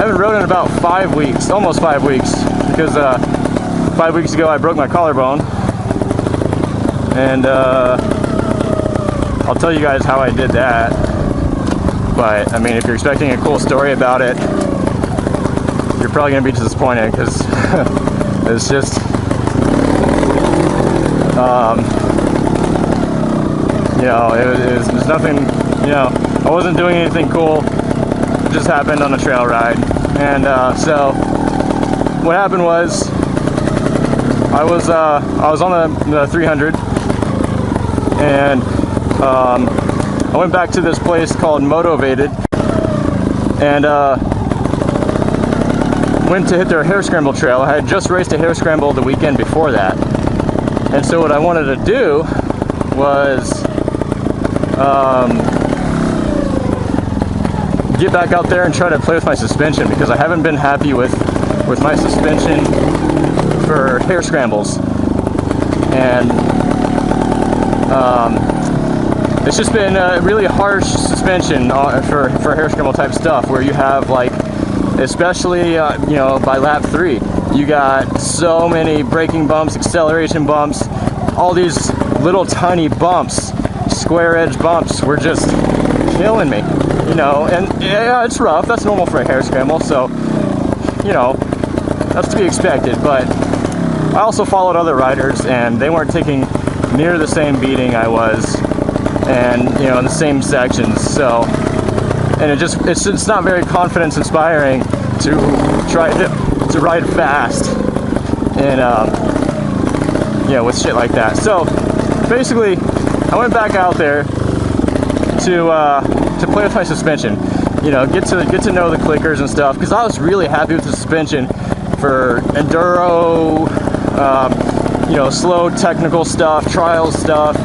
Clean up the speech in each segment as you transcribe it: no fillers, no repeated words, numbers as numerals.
haven't rode in about 5 weeks, almost 5 weeks, because 5 weeks ago I broke my collarbone, and I'll tell you guys how I did that. But I mean, if you're expecting a cool story about it, you're probably gonna be disappointed, because it's just you know, it was nothing, you know, I wasn't doing anything cool. It just happened on a trail ride. And so what happened was I was on the 300, and I went back to this place called Motivated, and went to hit their hare scramble trail. I had just raced a hare scramble the weekend before that, and so what I wanted to do was get back out there and try to play with my suspension, because I haven't been happy with my suspension for hare scrambles, and it's just been a really harsh suspension for hare scramble type stuff, where you have, like, especially you know, by lap 3, you got so many braking bumps, acceleration bumps, all these little tiny bumps, square edge bumps were just killing me, you know. And yeah, it's rough, that's normal for a hare scramble, so, you know, that's to be expected. But I also followed other riders, and they weren't taking near the same beating I was, and, you know, in the same sections. So, and it's not very confidence inspiring to try to ride fast and you know, with shit like that. So basically, I went back out there to play with my suspension, you know, get to know the clickers and stuff, because I was really happy with the suspension for enduro, you know, slow technical stuff, trial stuff,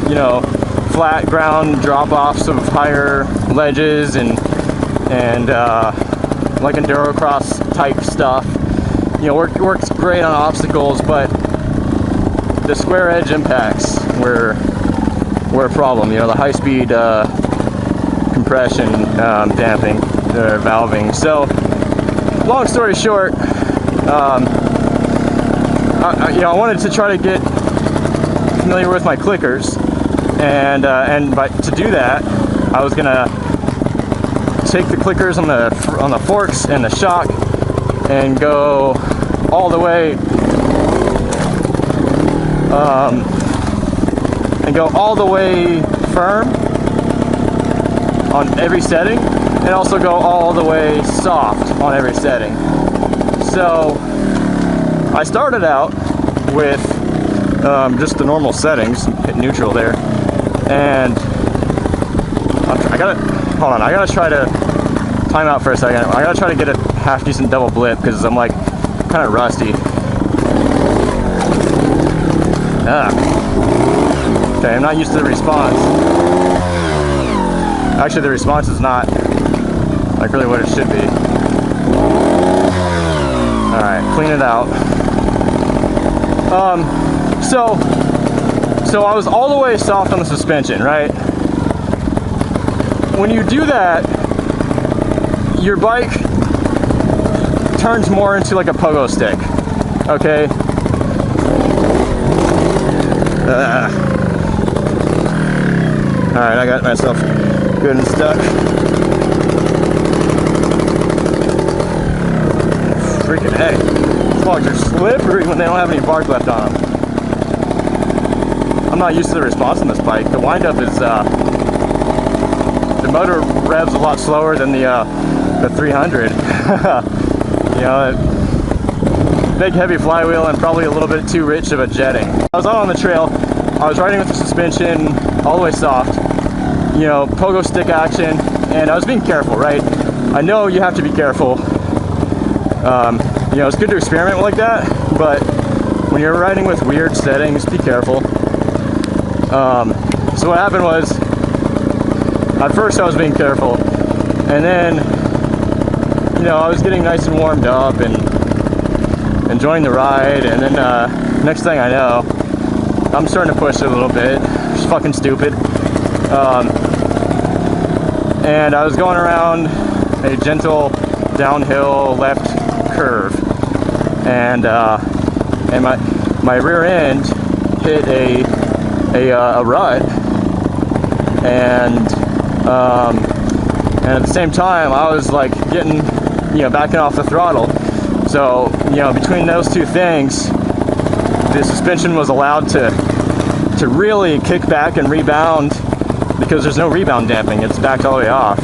you know, flat ground drop-offs of higher ledges, and like enduro cross type stuff. You know, works great on obstacles, but the square edge impacts were a problem. You know, the high speed compression, damping, valving. So long story short, you know, I wanted to try to get familiar with my clickers, and to do that, I was gonna take the clickers on the forks and the shock and go all the way firm on every setting, and also go all the way soft on every setting. So I started out with just the normal settings, hit neutral there, and I gotta try to time out for a second. I gotta try to get a half decent double blip, because I'm like kind of rusty. Okay, I'm not used to the response. Actually, the response is not like really what it should be. All right, clean it out. So I was all the way soft on the suspension, right? When you do that, your bike turns more into like a pogo stick, okay? Alright, I got myself good and stuck. Freaking hey. These logs are slippery when they don't have any bark left on them. I'm not used to the response on this bike. The windup is, the motor revs a lot slower than the 300. You know, big heavy flywheel and probably a little bit too rich of a jetting. I was out on the trail, I was riding with the suspension all the way soft, you know, pogo stick action, and I was being careful, right? I know you have to be careful. You know, it's good to experiment like that, but when you're riding with weird settings, be careful. So what happened was, at first I was being careful, and then, you know, I was getting nice and warmed up and enjoying the ride, and then next thing I know, I'm starting to push it a little bit. It's fucking stupid. And I was going around a gentle downhill left curve, and my rear end hit a rut, and at the same time I was like getting, backing off the throttle. So, between those two things, the suspension was allowed to really kick back and rebound, because there's no rebound damping. It's backed all the way off.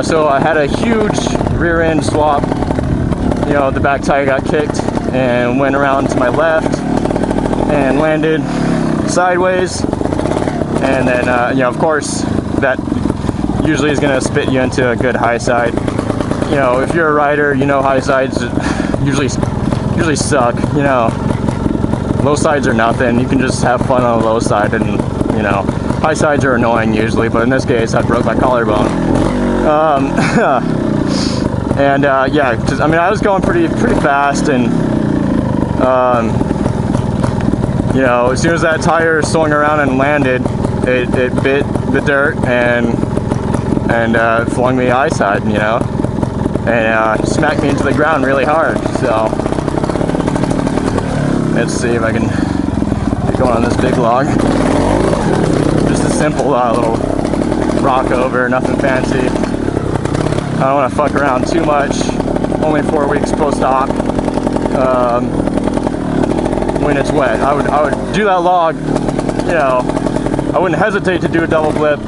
So I had a huge rear end swap. The back tire got kicked and went around to my left and landed sideways. And then, of course, that usually is going to spit you into a good high side. If you're a rider, high sides usually suck. Low sides are nothing. You can just have fun on the low side, and high sides are annoying usually. But in this case, I broke my collarbone. Yeah, I was going pretty fast, and as soon as that tire swung around and landed, it bit the dirt and flung me high side, and smacked me into the ground really hard. So let's see if I can get going on this big log. Just a simple little rock over, nothing fancy. I don't want to fuck around too much. Only 4 weeks post-op. When it's wet, I would do that log. I wouldn't hesitate to do a double flip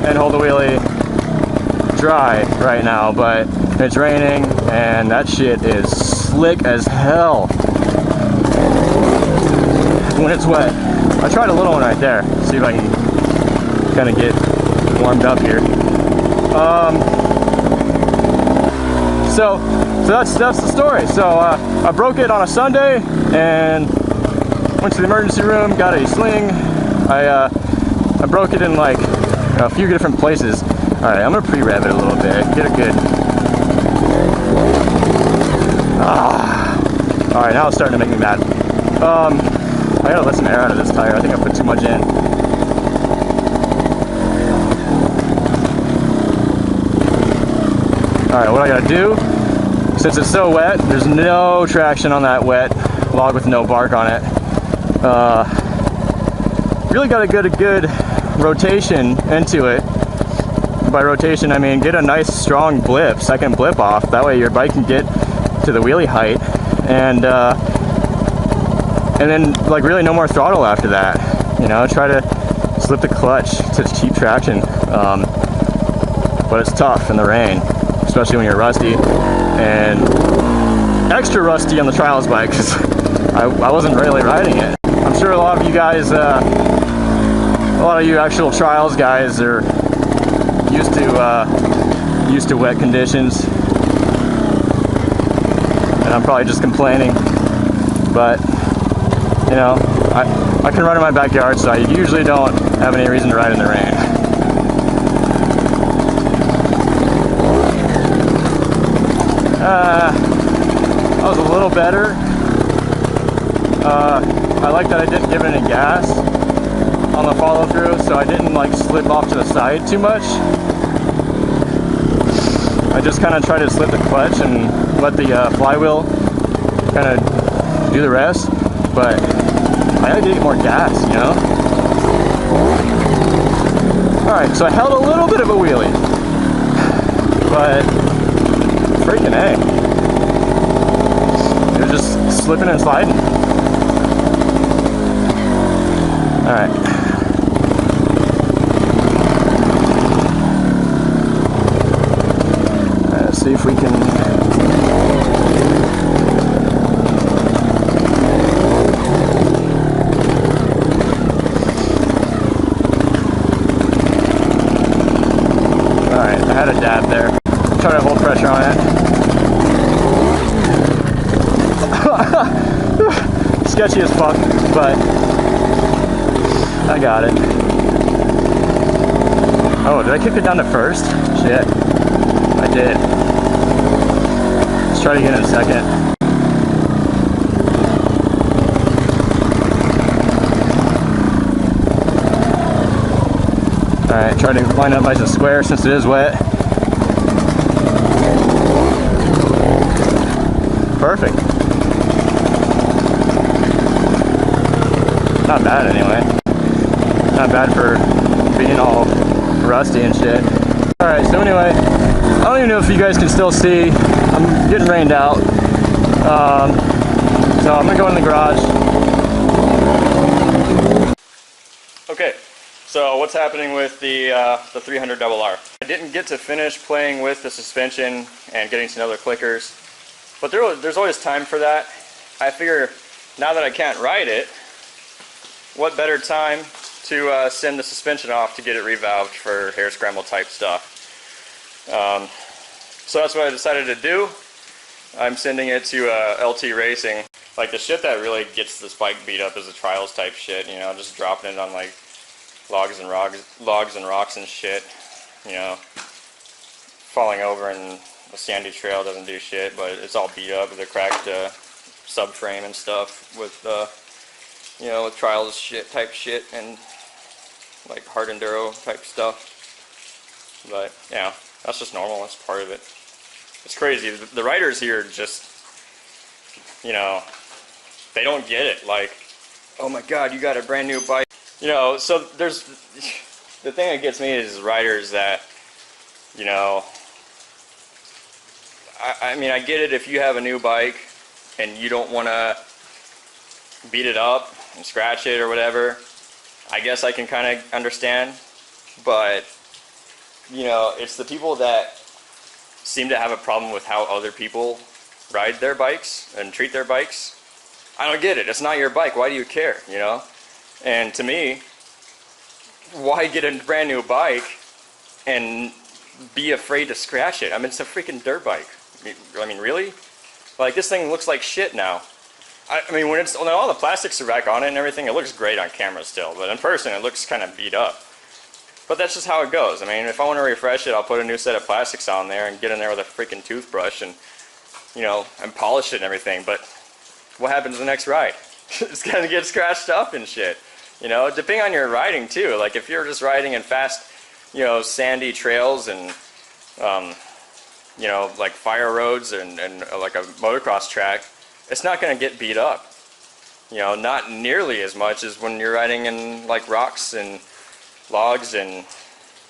and hold the wheelie dry right now, but it's raining and that shit is slick as hell when it's wet. I tried a little one right there. See if I can kind of get warmed up here. So that's the story. So I broke it on a Sunday and went to the emergency room, got a sling. I broke it in like a few different places. All right, I'm gonna pre-rev it a little bit, get it good. All right, now it's starting to make me mad. I gotta let some air out of this tire. I think I put too much in. Alright, what I gotta do, since it's so wet, there's no traction on that wet log with no bark on it. Really gotta get a good rotation into it. By rotation, I mean get a nice strong blip, second blip off. That way your bike can get to the wheelie height, and then like really no more throttle after that. Try to slip the clutch to keep traction. But it's tough in the rain, especially when you're rusty, and extra rusty on the trials bike because I wasn't really riding it. I'm sure a lot of you guys, a lot of you actual trials guys are used to wet conditions, and I'm probably just complaining, but I can run in my backyard, so I usually don't have any reason to ride in the rain. I was a little better. I like that I didn't give it any gas on the follow through, so I didn't like slip off to the side too much. I just kind of tried to slip the clutch and let the flywheel kind of do the rest, but I had to get more gas, Alright, so I held a little bit of a wheelie, but freaking A. It was just slipping and sliding. Alright. Let's see if we can... Alright, I had a dab there. Try to hold pressure on it. Sketchy as fuck, but I got it. Oh, did I kick it down to first? Shit. I did. Let's try to get in second. Alright, try to line up nice and square since it is wet. Perfect. Not bad anyway. Not bad for being all rusty and shit. Alright, so anyway, I don't even know if you guys can still see. I'm getting rained out. So I'm gonna go in the garage. Okay, so what's happening with the 300 RR? I didn't get to finish playing with the suspension and getting some other clickers, but there's always time for that. I figure now that I can't ride it, what better time to send the suspension off to get it revalved for hair scramble type stuff. So that's what I decided to do. I'm sending it to LT Racing. Like, the shit that really gets this bike beat up is the trials type shit, you know, just dropping it on like logs and rocks and shit, you know, falling over in a sandy trail doesn't do shit, but it's all beat up with a cracked subframe and stuff with you know, with trials shit type shit and like hard enduro type stuff. But yeah, that's just normal. That's part of it. It's crazy. The riders here just, you know, they don't get it. Like, oh my God, you got a brand new bike. You know, so there's the thing that gets me is riders that, you know, I mean, I get it if you have a new bike and you don't want to beat it up and scratch it or whatever. I guess I can kind of understand, but you know, it's the people that seem to have a problem with how other people ride their bikes and treat their bikes. I don't get it. It's not your bike. Why do you care, you know? And to me, why get a brand new bike and be afraid to scratch it? I mean, it's a freaking dirt bike. I mean, really? Like, this thing looks like shit now. I mean, when all the plastics are back on it and everything, it looks great on camera still, but in person it looks kind of beat up. But that's just how it goes. I mean, if I want to refresh it, I'll put a new set of plastics on there and get in there with a freaking toothbrush and, you know, and polish it and everything. But what happens the next ride? It's gonna get scratched up and shit. You know, depending on your riding too. Like, if you're just riding in fast, you know, sandy trails and, you know, like fire roads and like a motocross track, it's not gonna get beat up. You know, not nearly as much as when you're riding in like rocks and logs and,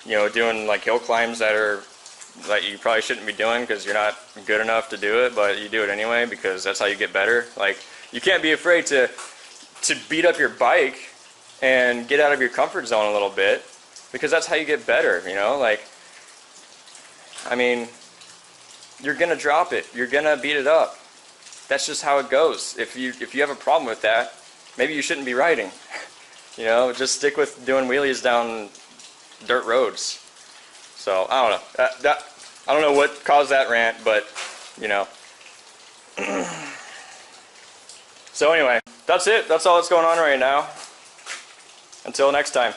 you know, doing like hill climbs that you probably shouldn't be doing because you're not good enough to do it, but you do it anyway because that's how you get better. Like, you can't be afraid to beat up your bike and get out of your comfort zone a little bit, because that's how you get better, you know? Like, I mean, you're gonna drop it, you're gonna beat it up. That's just how it goes. If you have a problem with that, maybe you shouldn't be riding. You know, just stick with doing wheelies down dirt roads. So, I don't know. I don't know what caused that rant, but, you know. So anyway, that's it. That's all that's going on right now. Until next time.